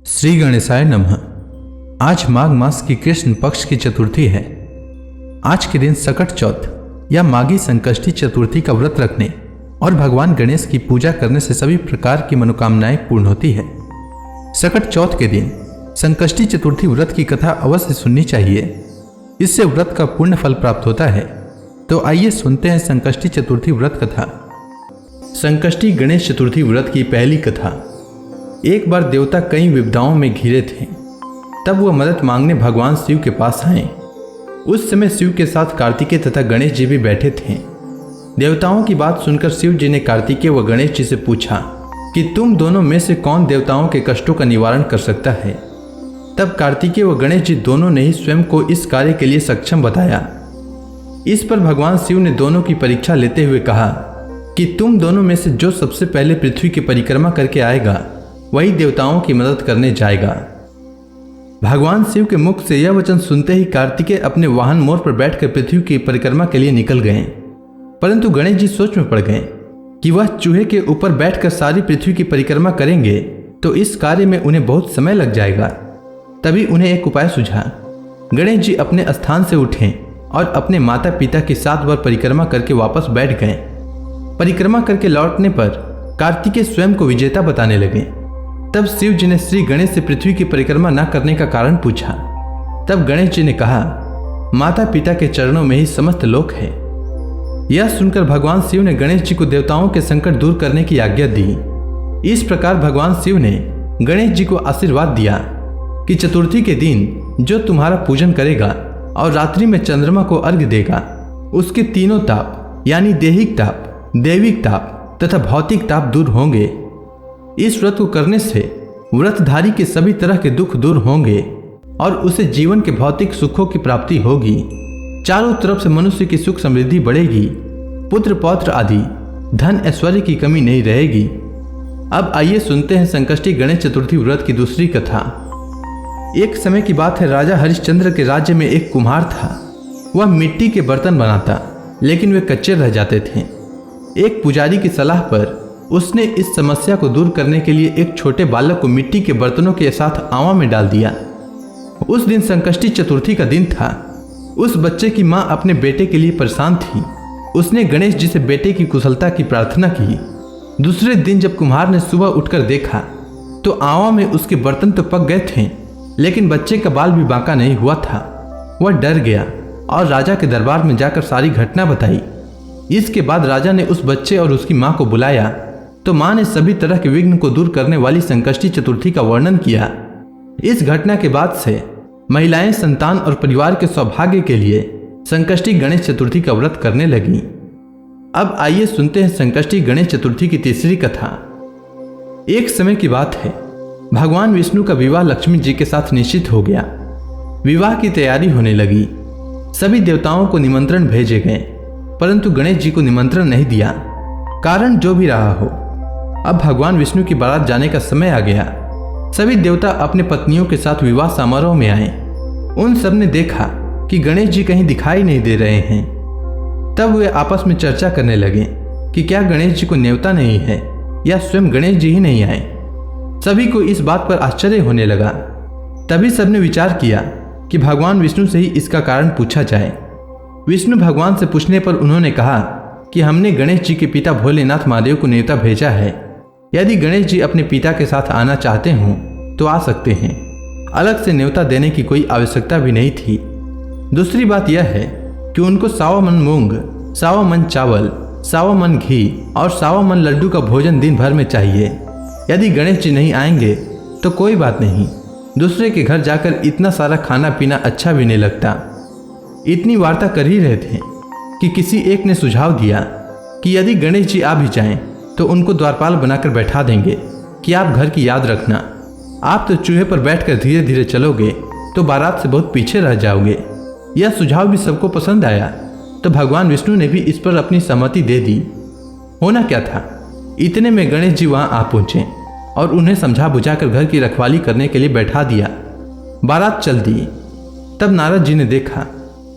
श्री गणेशाय नमः। आज माघ मास की कृष्ण पक्ष की चतुर्थी है। आज के दिन सकट चौथ या माघी संकष्टी चतुर्थी का व्रत रखने और भगवान गणेश की पूजा करने से सभी प्रकार की मनोकामनाएं पूर्ण होती है। सकट चौथ के दिन संकष्टी चतुर्थी व्रत की कथा अवश्य सुननी चाहिए, इससे व्रत का पूर्ण फल प्राप्त होता है। तो आइए सुनते हैं संकष्टी चतुर्थी व्रत कथा। संकष्टी गणेश चतुर्थी व्रत की पहली कथा। एक बार देवता कई विपदाओं में घिरे थे, तब वह मदद मांगने भगवान शिव के पास आए। उस समय शिव के साथ कार्तिकेय तथा गणेश जी भी बैठे थे। देवताओं की बात सुनकर शिव जी ने कार्तिकेय व गणेश जी से पूछा कि तुम दोनों में से कौन देवताओं के कष्टों का निवारण कर सकता है। तब कार्तिकेय व गणेश जी दोनों ने ही स्वयं को इस कार्य के लिए सक्षम बताया। इस पर भगवान शिव ने दोनों की परीक्षा लेते हुए कहा कि तुम दोनों में से जो सबसे पहले पृथ्वी की परिक्रमा करके आएगा वही देवताओं की मदद करने जाएगा। भगवान शिव के मुख से यह वचन सुनते ही कार्तिकेय अपने वाहन मोर पर बैठकर पृथ्वी की परिक्रमा के लिए निकल गए। परंतु गणेश जी सोच में पड़ गए कि वह चूहे के ऊपर बैठकर सारी पृथ्वी की परिक्रमा करेंगे तो इस कार्य में उन्हें बहुत समय लग जाएगा। तभी उन्हें एक उपाय सूझा। गणेश जी अपने स्थान से उठे और अपने माता पिता की 7 बार परिक्रमा करके वापस बैठ गए। परिक्रमा करके लौटने पर कार्तिकेय स्वयं को विजेता बताने लगे। तब शिव जी ने श्री गणेश से पृथ्वी की परिक्रमा न करने का कारण पूछा। तब गणेश जी ने कहा, माता पिता के चरणों में ही समस्त लोक है। यह सुनकर भगवान शिव ने गणेश जी को देवताओं के संकट दूर करने की आज्ञा दी। इस प्रकार भगवान शिव ने गणेश जी को आशीर्वाद दिया कि चतुर्थी के दिन जो तुम्हारा पूजन करेगा और रात्रि में चंद्रमा को अर्घ्य देगा, उसके तीनों ताप यानी देहिक ताप, दैविक ताप तथा भौतिक ताप दूर होंगे। इस व्रत को करने से व्रतधारी के सभी तरह के दुख दूर होंगे और उसे जीवन के भौतिक सुखों की प्राप्ति होगी। चारों तरफ से मनुष्य की सुख समृद्धि बढ़ेगी, पुत्र पौत्र आदि धन ऐश्वर्य की कमी नहीं रहेगी। अब आइए सुनते हैं संकष्टी गणेश चतुर्थी व्रत की दूसरी कथा। एक समय की बात है, राजा हरिश्चंद्र के राज्य में एक कुम्हार था। वह मिट्टी के बर्तन बनाता, लेकिन वे कच्चे रह जाते थे। एक पुजारी की सलाह पर उसने इस समस्या को दूर करने के लिए एक छोटे बालक को मिट्टी के बर्तनों के साथ आवा में डाल दिया। उस दिन संकष्टी चतुर्थी का दिन था। उस बच्चे की मां अपने बेटे के लिए परेशान थी। उसने गणेश जी से बेटे की कुशलता की प्रार्थना की। दूसरे दिन जब कुम्हार ने सुबह उठकर देखा तो आवा में उसके बर्तन तो पक गए थे, लेकिन बच्चे का बाल भी बांका नहीं हुआ था। वह डर गया और राजा के दरबार में जाकर सारी घटना बताई। इसके बाद राजा ने उस बच्चे और उसकी मां को बुलाया तो मां ने सभी तरह के विघ्न को दूर करने वाली संकष्टी चतुर्थी का वर्णन किया। इस घटना के बाद से महिलाएं संतान और परिवार के सौभाग्य के लिए संकष्टी गणेश चतुर्थी का व्रत करने लगी। अब आइए सुनते हैं संकष्टी गणेश चतुर्थी की तीसरी कथा। एक समय की बात है, भगवान विष्णु का विवाह लक्ष्मी जी के साथ निश्चित हो गया। विवाह की तैयारी होने लगी। सभी देवताओं को निमंत्रण भेजे गए, परंतु गणेश जी को निमंत्रण नहीं दिया। कारण जो भी रहा हो, अब भगवान विष्णु की बारात जाने का समय आ गया। सभी देवता अपने पत्नियों के साथ विवाह समारोह में आए। उन सब ने देखा कि गणेश जी कहीं दिखाई नहीं दे रहे हैं। तब वे आपस में चर्चा करने लगे कि क्या गणेश जी को न्योता नहीं है या स्वयं गणेश जी ही नहीं आए। सभी को इस बात पर आश्चर्य होने लगा। तभी सबने विचार किया कि भगवान विष्णु से ही इसका कारण पूछा जाए। विष्णु भगवान से पूछने पर उन्होंने कहा कि हमने गणेश जी के पिता भोलेनाथ महादेव को न्योता भेजा है। यदि गणेश जी अपने पिता के साथ आना चाहते हों तो आ सकते हैं। अलग से न्योता देने की कोई आवश्यकता भी नहीं थी। दूसरी बात यह है कि उनको 100 मन मूंग, 100 मन चावल, 100 मन घी और 100 मन लड्डू का भोजन दिन भर में चाहिए। यदि गणेश जी नहीं आएंगे तो कोई बात नहीं, दूसरे के घर जाकर इतना सारा खाना पीना अच्छा भी नहीं लगता। इतनी वार्ता कर ही रहे थे कि किसी एक ने सुझाव दिया कि यदि गणेश जी आ भी जाएं तो उनको द्वारपाल बनाकर बैठा देंगे कि आप घर की याद रखना। आप तो चूहे पर बैठकर धीरे धीरे चलोगे तो बारात से बहुत पीछे रह जाओगे। यह सुझाव भी सबको पसंद आया, तो भगवान विष्णु ने भी इस पर अपनी सहमति दे दी। होना क्या था, इतने में गणेश जी वहां आ पहुंचे और उन्हें समझा बुझाकर घर की रखवाली करने के लिए बैठा दिया। बारात चल दी। तब नारद जी ने देखा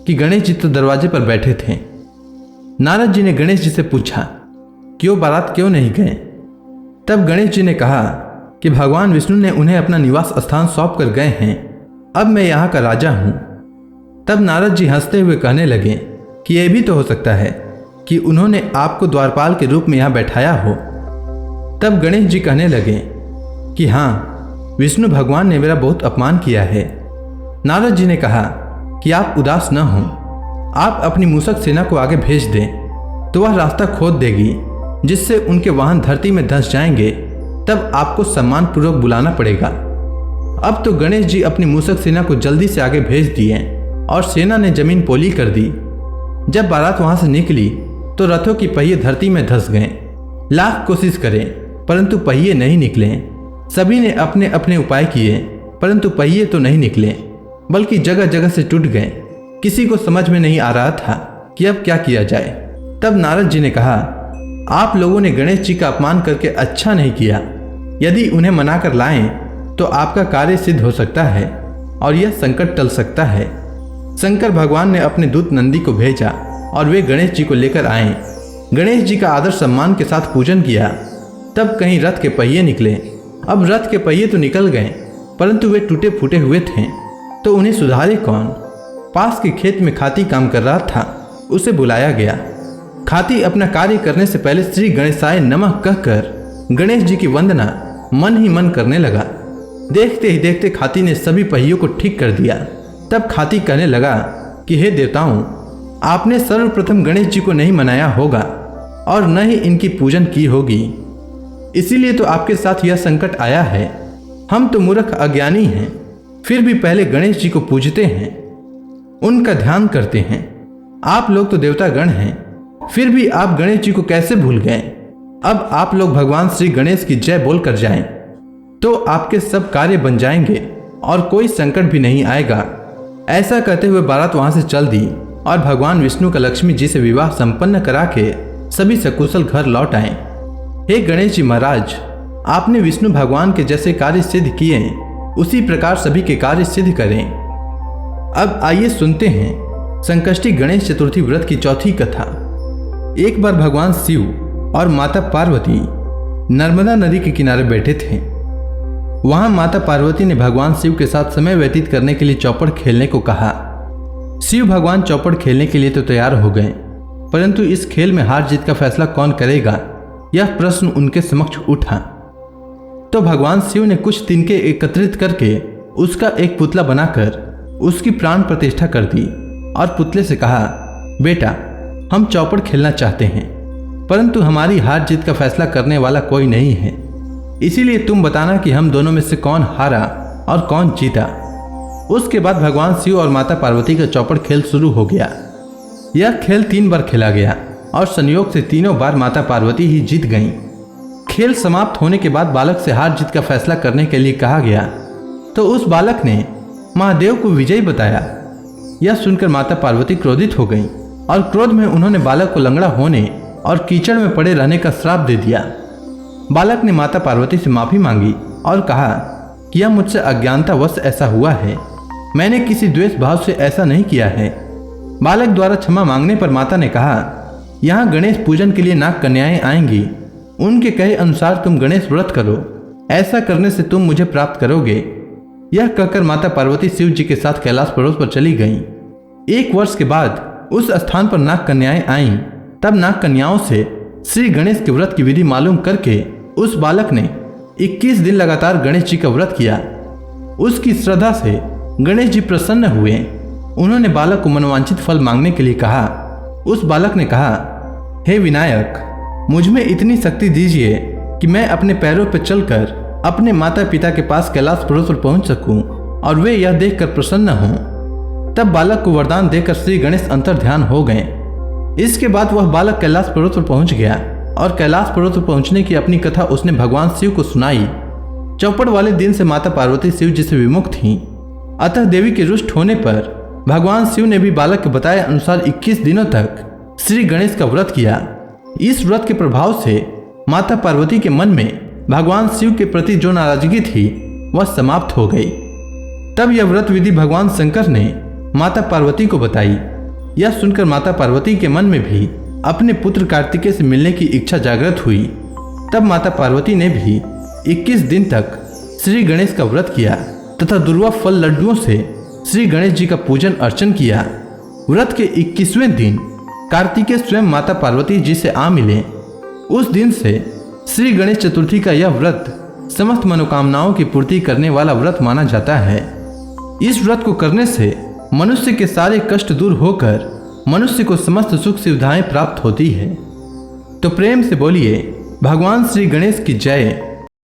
कि गणेश जी तो दरवाजे पर बैठे थे। नारद जी ने गणेश जी से पूछा, क्यों बारात क्यों नहीं गए। तब गणेश जी ने कहा कि भगवान विष्णु ने उन्हें अपना निवास स्थान सौंप कर गए हैं। अब मैं यहाँ का राजा हूँ। तब नारद जी हंसते हुए कहने लगे कि यह भी तो हो सकता है कि उन्होंने आपको द्वारपाल के रूप में यहाँ बैठाया हो। तब गणेश जी कहने लगे कि हाँ, विष्णु भगवान ने मेरा बहुत अपमान किया है। नारद जी ने कहा कि आप उदास न हों, आप अपनी मूषक सेना को आगे भेज दें तो वह रास्ता खोद देगी, जिससे उनके वाहन धरती में धंस जाएंगे। तब आपको सम्मान पूर्वक बुलाना पड़ेगा। अब तो गणेश जी अपनी मूषक सेना को जल्दी से आगे भेज दिए और सेना ने जमीन पोली कर दी। जब बारात वहां से निकली तो रथों की पहिए धरती में धंस गए। लाख कोशिश करें परंतु पहिए नहीं निकले। सभी ने अपने अपने उपाय किए परंतु पहिए तो नहीं निकले, बल्कि जगह जगह से टूट गए। किसी को समझ में नहीं आ रहा था कि अब क्या किया जाए। तब नारद जी ने कहा, आप लोगों ने गणेश जी का अपमान करके अच्छा नहीं किया। यदि उन्हें मनाकर लाएं तो आपका कार्य सिद्ध हो सकता है और यह संकट टल सकता है। शंकर भगवान ने अपने दूत नंदी को भेजा और वे गणेश जी को लेकर आए। गणेश जी का आदर सम्मान के साथ पूजन किया। तब कहीं रथ के पहिए निकले। अब रथ के पहिए तो निकल गए परंतु वे टूटे फूटे हुए थे, तो उन्हें सुधारे कौन। पास के खेत में खाती काम कर रहा था, उसे बुलाया गया। खाती अपना कार्य करने से पहले श्री गणेशाय नमः कहकर गणेश जी की वंदना मन ही मन करने लगा। देखते ही देखते खाती ने सभी पहियों को ठीक कर दिया। तब खाती कहने लगा कि हे देवताओं, आपने सर्वप्रथम गणेश जी को नहीं मनाया होगा और न ही इनकी पूजन की होगी, इसीलिए तो आपके साथ यह संकट आया है। हम तो मूर्ख अज्ञानी हैं, फिर भी पहले गणेश जी को पूजते हैं, उनका ध्यान करते हैं। आप लोग तो देवता गण हैं, फिर भी आप गणेश जी को कैसे भूल गए। अब आप लोग भगवान श्री गणेश की जय बोल कर जाएं, तो आपके सब कार्य बन जाएंगे और कोई संकट भी नहीं आएगा। ऐसा कहते हुए बारात वहां से चल दी और भगवान विष्णु का लक्ष्मी जी से विवाह संपन्न करा के सभी सकुशल घर लौट आए। हे गणेश जी महाराज, आपने विष्णु भगवान के जैसे कार्य सिद्ध किए, उसी प्रकार सभी के कार्य सिद्ध करें। अब आइए सुनते हैं संकष्टी गणेश चतुर्थी व्रत की चौथी कथा। एक बार भगवान शिव और माता पार्वती नर्मदा नदी के किनारे बैठे थे। वहां माता पार्वती ने भगवान शिव के साथ समय व्यतीत करने के लिए चौपड़ खेलने को कहा। शिव भगवान चौपड़ खेलने के लिए तो तैयार हो गए, परंतु इस खेल में हार जीत का फैसला कौन करेगा, यह प्रश्न उनके समक्ष उठा। तो भगवान शिव ने कुछ तिनके एकत्रित करके उसका एक पुतला बनाकर उसकी प्राण प्रतिष्ठा कर दी और पुतले से कहा, बेटा, हम चौपड़ खेलना चाहते हैं, परंतु हमारी हार जीत का फैसला करने वाला कोई नहीं है, इसीलिए तुम बताना कि हम दोनों में से कौन हारा और कौन जीता। उसके बाद भगवान शिव और माता पार्वती का चौपड़ खेल शुरू हो गया। यह खेल 3 बार खेला गया और संयोग से तीनों बार माता पार्वती ही जीत गईं। खेल समाप्त होने के बाद बालक से हार जीत का फैसला करने के लिए कहा गया, तो उस बालक ने महादेव को विजयी बताया। यह सुनकर माता पार्वती क्रोधित हो गईं और क्रोध में उन्होंने बालक को लंगड़ा होने और कीचड़ में पड़े रहने का श्राप दे दिया। बालक ने माता पार्वती से माफी मांगी और कहा कि यह मुझसे अज्ञानतावश ऐसा हुआ है, मैंने किसी द्वेष भाव से ऐसा नहीं किया है। बालक द्वारा क्षमा मांगने पर माता ने कहा, यहाँ गणेश पूजन के लिए नाग कन्याएं आएंगी, उनके कहे अनुसार तुम गणेश व्रत करो, ऐसा करने से तुम मुझे प्राप्त करोगे। यह कहकर माता पार्वती शिव जी के साथ कैलाश पर्वत पर चली गईं। 1 वर्ष के बाद उस स्थान पर नाग कन्याएं आईं। तब नाग कन्याओं से श्री गणेश के व्रत की विधि मालूम करके उस बालक ने 21 दिन लगातार गणेश जी का व्रत किया। उसकी श्रद्धा से गणेश जी प्रसन्न हुए। उन्होंने बालक को मनोवांछित फल मांगने के लिए कहा। उस बालक ने कहा, हे विनायक, मुझ में इतनी शक्ति दीजिए कि मैं अपने पैरों पर चलकर अपने माता पिता के पास कैलाश पर्वत पर पहुंच सकूं और वे यह देखकर प्रसन्न हों। तब बालक को वरदान देकर श्री गणेश अंतर्ध्यान हो गए। इसके बाद वह बालक कैलाश पर्वत पर पहुंच गया और कैलाश पर्वत पर पहुंचने की अपनी कथा उसने भगवान शिव को सुनाई। चौपड़ वाले दिन से माता पार्वती शिव जी से विमुख थीं, अतः देवी के रुष्ट होने पर भगवान शिव ने भी बालक के बताए अनुसार 21 दिनों तक श्री गणेश का व्रत किया। इस व्रत के प्रभाव से माता पार्वती के मन में भगवान शिव के प्रति जो नाराजगी थी वह समाप्त हो गई। तब यह व्रत विधि भगवान शंकर ने माता पार्वती को बताई। यह सुनकर माता पार्वती के मन में भी अपने पुत्र कार्तिकेय से मिलने की इच्छा जागृत हुई। तब माता पार्वती ने भी 21 दिन तक श्री गणेश का व्रत किया तथा दुर्वा फल लड्डुओं से श्री गणेश जी का पूजन अर्चन किया। व्रत के 21वें दिन कार्तिकेय स्वयं माता पार्वती जी से आ मिले। उस दिन से श्री गणेश चतुर्थी का यह व्रत समस्त मनोकामनाओं की पूर्ति करने वाला व्रत माना जाता है। इस व्रत को करने से मनुष्य के सारे कष्ट दूर होकर मनुष्य को समस्त सुख सुविधाएं प्राप्त होती है। तो प्रेम से बोलिए भगवान श्री गणेश की जय।